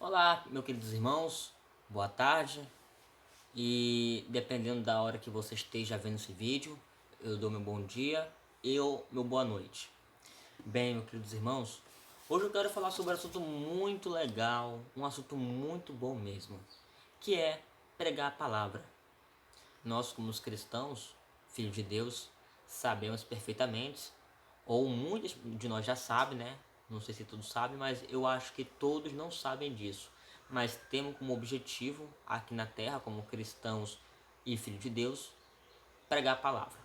Olá, meus queridos irmãos, boa tarde. E dependendo da hora que você esteja vendo esse vídeo, eu dou meu bom dia e meu boa noite. Bem, meus queridos irmãos, hoje eu quero falar sobre um assunto muito legal, um assunto muito bom mesmo, que é pregar a palavra. Nós, como os cristãos, filhos de Deus, sabemos perfeitamente, ou muitos de nós já sabem, né? Não sei se todos sabem, mas eu acho que todos não sabem disso. Mas temos como objetivo, aqui na terra, como cristãos e filhos de Deus, pregar a palavra,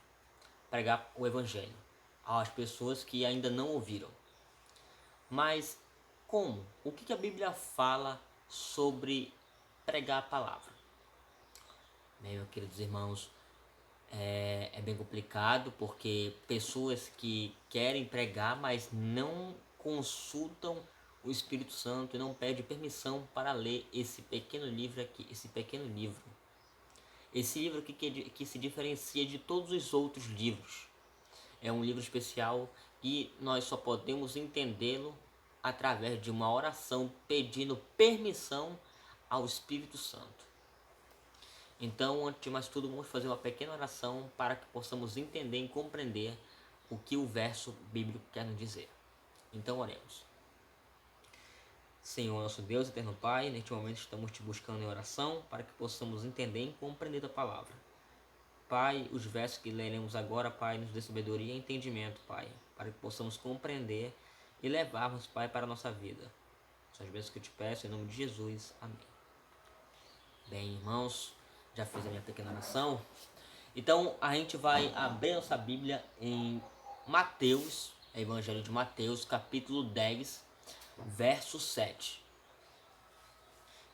pregar o evangelho às pessoas que ainda não ouviram. Mas como? O que a Bíblia fala sobre pregar a palavra? Bem, meus queridos irmãos, é bem complicado porque pessoas que querem pregar, mas não consultam o Espírito Santo e não pedem permissão para ler esse pequeno livro aqui, esse pequeno livro. Esse livro aqui que se diferencia de todos os outros livros. É um livro especial e nós só podemos entendê-lo através de uma oração pedindo permissão ao Espírito Santo. Então, antes de mais tudo, vamos fazer uma pequena oração para que possamos entender e compreender o que o verso bíblico quer nos dizer. Então, oremos. Senhor, nosso Deus, eterno Pai, neste momento estamos te buscando em oração para que possamos entender e compreender a palavra. Pai, os versos que leremos agora, Pai, nos dê sabedoria e entendimento, Pai, para que possamos compreender e levarmos, Pai, para a nossa vida. São as bênçãos que eu te peço, em nome de Jesus. Amém. Bem, irmãos, já fiz a minha pequena oração. Então a gente vai abrir nossa Bíblia em Mateus, Evangelho de Mateus, capítulo 10, verso 7.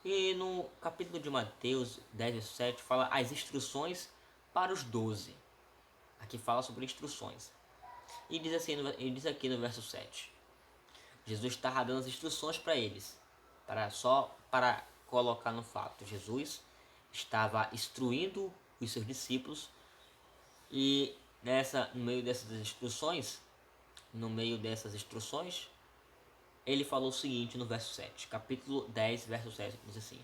E no capítulo de Mateus 10, verso 7, fala as instruções para os 12. Aqui fala sobre instruções. E diz, assim, ele diz aqui no verso 7. Jesus está dando as instruções para eles. Para colocar no fato. Jesus estava instruindo os seus discípulos e no meio dessas instruções, ele falou o seguinte no verso 7, capítulo 10, verso 7, diz assim: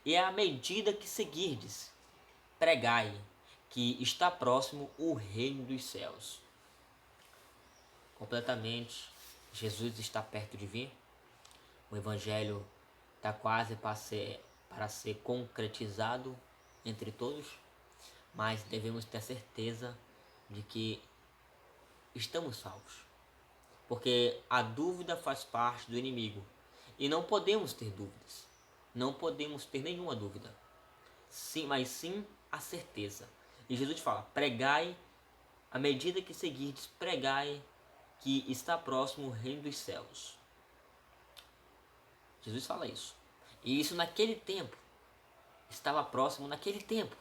E à medida que seguirdes, pregai, que está próximo o reino dos céus. Completamente, Jesus está perto de vir. O evangelho está quase para ser concretizado entre todos, mas devemos ter certeza de que estamos salvos. Porque a dúvida faz parte do inimigo. E não podemos ter dúvidas. Não podemos ter nenhuma dúvida. Sim, mas sim a certeza. E Jesus fala: pregai, à medida que seguirdes, pregai, que está próximo o reino dos céus. Jesus fala isso. E isso naquele tempo. Estava próximo naquele tempo.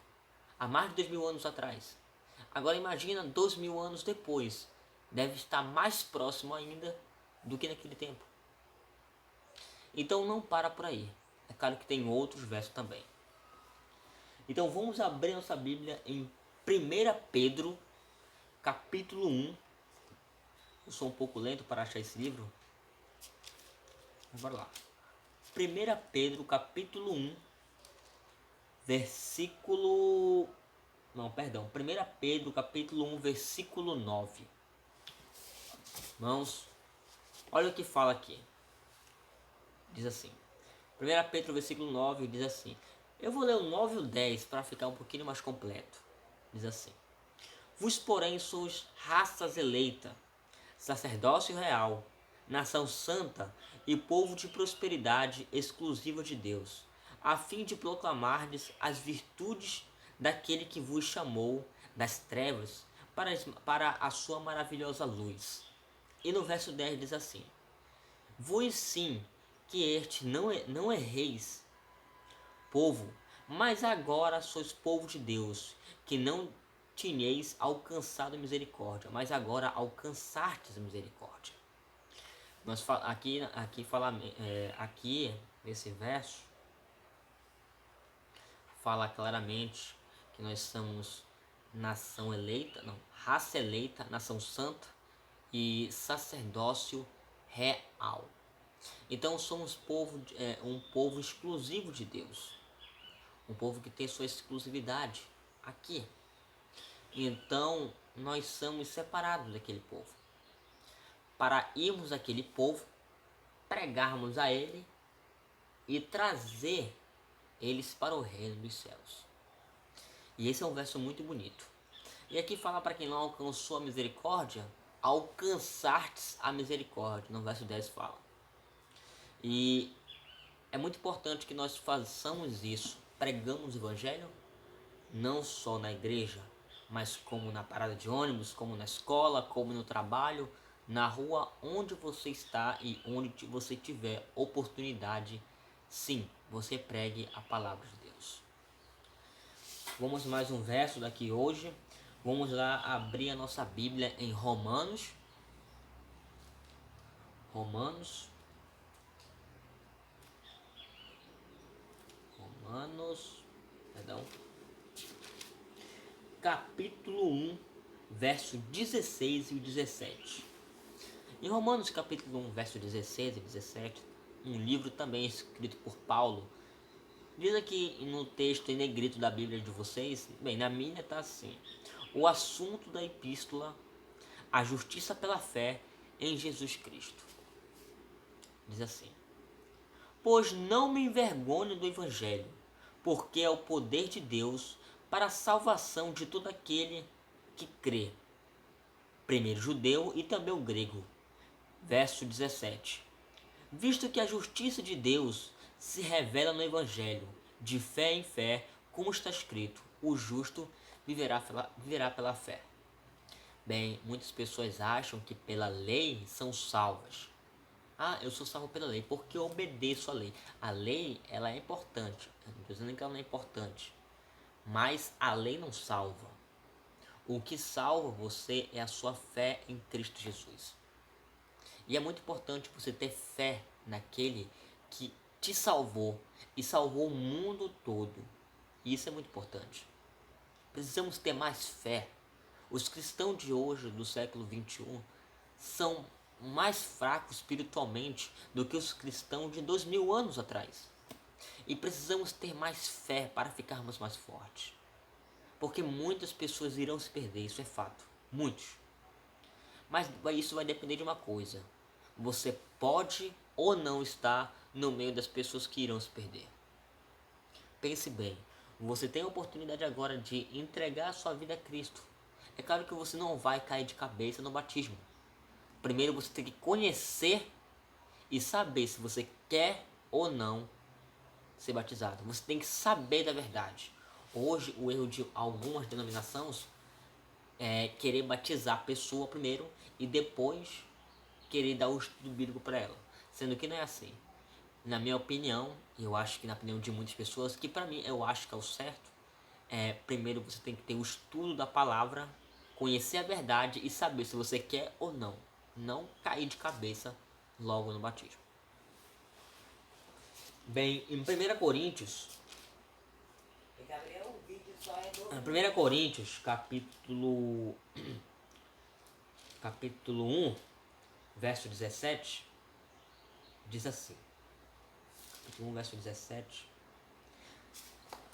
Há mais de 2000 anos atrás. Agora imagina 2000 anos depois. Deve estar mais próximo ainda do que naquele tempo. Então não para por aí. É claro que tem outros versos também. Então vamos abrir nossa Bíblia em 1 Pedro, capítulo 1. Eu sou um pouco lento para achar esse livro. Bora lá. 1 Pedro, capítulo 1, versículo... Não, perdão. 1 Pedro, capítulo 1, versículo 9. Irmãos, olha o que fala aqui. Diz assim. 1 Pedro, versículo 9, diz assim. Eu vou ler o 9 e o 10 para ficar um pouquinho mais completo. Diz assim. Vos, porém, sois raças eleita, sacerdócio real, nação santa e povo de prosperidade exclusiva de Deus, a fim de proclamardes as virtudes daquele que vos chamou das trevas para a sua maravilhosa luz. E no verso 10 diz assim: Vós sim, que não erreis, povo, mas agora sois povo de Deus, que não tinhais alcançado misericórdia, mas agora alcançastes misericórdia. Aqui nesse verso fala claramente que nós somos nação eleita, não, raça eleita, nação santa e sacerdócio real. Então somos um povo exclusivo de Deus, um povo que tem sua exclusividade aqui. Então nós somos separados daquele povo, para irmos àquele povo, pregarmos a ele e trazer eles para o reino dos céus. E esse é um verso muito bonito. E aqui fala para quem não alcançou a misericórdia, alcançartes a misericórdia. No verso 10 fala. E é muito importante que nós façamos isso. Pregamos o evangelho, não só na igreja, mas como na parada de ônibus, como na escola, como no trabalho, na rua, onde você está e onde você tiver oportunidade. Sim, você pregue a palavra de Deus. Vamos mais um verso daqui hoje. Vamos lá abrir a nossa Bíblia em Romanos. Romanos, perdão. Capítulo 1, verso 16 e 17. Em Romanos capítulo 1, verso 16 e 17, um livro também escrito por Paulo, diz aqui no texto em negrito da Bíblia de vocês, bem, na minha está assim: o assunto da epístola, a justiça pela fé em Jesus Cristo. Diz assim: pois não me envergonho do evangelho, porque é o poder de Deus para a salvação de todo aquele que crê, primeiro judeu e também o grego. Verso 17: visto que a justiça de Deus se revela no evangelho, de fé em fé, como está escrito, o justo viverá pela fé. Bem, muitas pessoas acham que pela lei são salvas. Ah, eu sou salvo pela lei porque eu obedeço a lei. A lei, ela é importante. Eu não estou dizendo que ela não é importante. Mas a lei não salva. O que salva você é a sua fé em Cristo Jesus. E é muito importante você ter fé naquele que te salvou e salvou o mundo todo. E isso é muito importante. Precisamos ter mais fé. Os cristãos de hoje, do século 21, são mais fracos espiritualmente do que os cristãos de 2000 anos atrás. E precisamos ter mais fé para ficarmos mais fortes. Porque muitas pessoas irão se perder, isso é fato. Muitos. Mas isso vai depender de uma coisa: você pode ou não estar no meio das pessoas que irão se perder. Pense bem, você tem a oportunidade agora de entregar a sua vida a Cristo. É claro que você não vai cair de cabeça no batismo. Primeiro você tem que conhecer e saber se você quer ou não ser batizado. Você tem que saber da verdade. Hoje o erro de algumas denominações é querer batizar a pessoa primeiro e depois querer dar o estudo bíblico para ela, sendo que não é assim. Na minha opinião, e eu acho que na opinião de muitas pessoas, que para mim eu acho que é o certo, primeiro você tem que ter o estudo da palavra, conhecer a verdade e saber se você quer ou não. Não cair de cabeça logo no batismo. Bem, em 1 Coríntios, 1 Coríntios, capítulo 1, verso 17, diz assim. Capítulo 1, verso 17.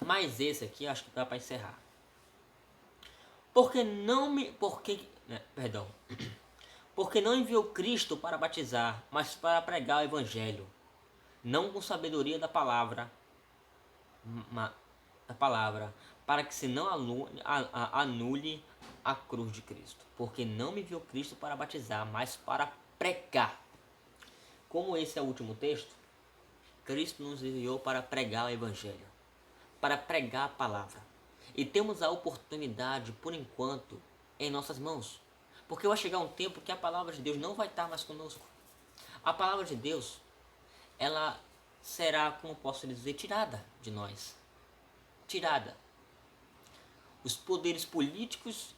Mas esse aqui acho que dá para encerrar. Porque não enviou Cristo para batizar, mas para pregar o evangelho, não com sabedoria da palavra, para que se não anule a cruz de Cristo. Porque não me enviou Cristo para batizar, mas para pregar. Como esse é o último texto, Cristo nos enviou para pregar o evangelho, para pregar a palavra. E temos a oportunidade, por enquanto, em nossas mãos. Porque vai chegar um tempo que a palavra de Deus não vai estar mais conosco. A palavra de Deus, ela será, como posso dizer, tirada de nós. Tirada. Os poderes políticos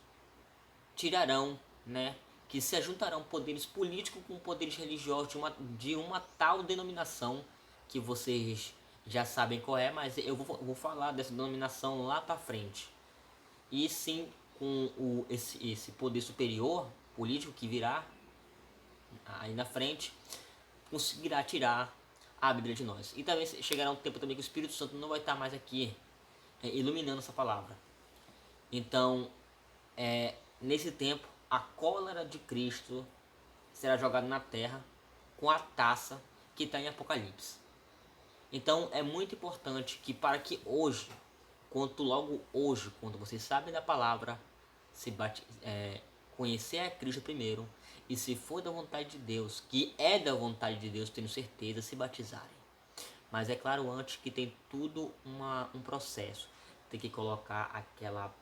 tirarão, né? Que se ajuntarão poderes políticos com poderes religiosos de uma tal denominação que vocês já sabem qual é, mas eu vou falar dessa denominação lá para frente. E sim, com esse poder superior político que virá aí na frente, conseguirá tirar a Bíblia de nós. E também chegará um tempo também que o Espírito Santo não vai estar mais aqui iluminando essa palavra. Então, nesse tempo, a cólera de Cristo será jogada na terra com a taça que está em Apocalipse. Então, é muito importante que para que hoje, logo hoje, quando você sabe da palavra, conhecer a Cristo primeiro, e se for da vontade de Deus, que é da vontade de Deus, tenho certeza, se batizarem. Mas é claro antes que tem tudo um processo. Tem que colocar aquela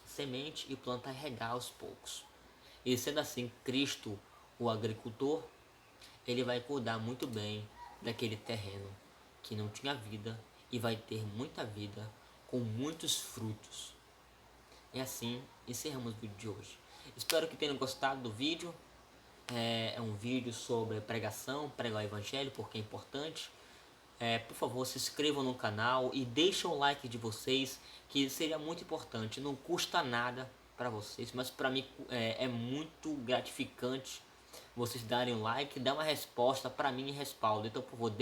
semente e plantar e regar aos poucos. E sendo assim, Cristo, o agricultor, ele vai cuidar muito bem daquele terreno que não tinha vida e vai ter muita vida com muitos frutos. E assim encerramos o vídeo de hoje. Espero que tenham gostado do vídeo. É um vídeo sobre pregação, pregar o evangelho, porque é importante. Por favor, se inscrevam no canal e deixem o like de vocês, que seria muito importante. Não custa nada para vocês, mas para mim é muito gratificante vocês darem um like, dar uma resposta para mim e respaldo. Então, por favor,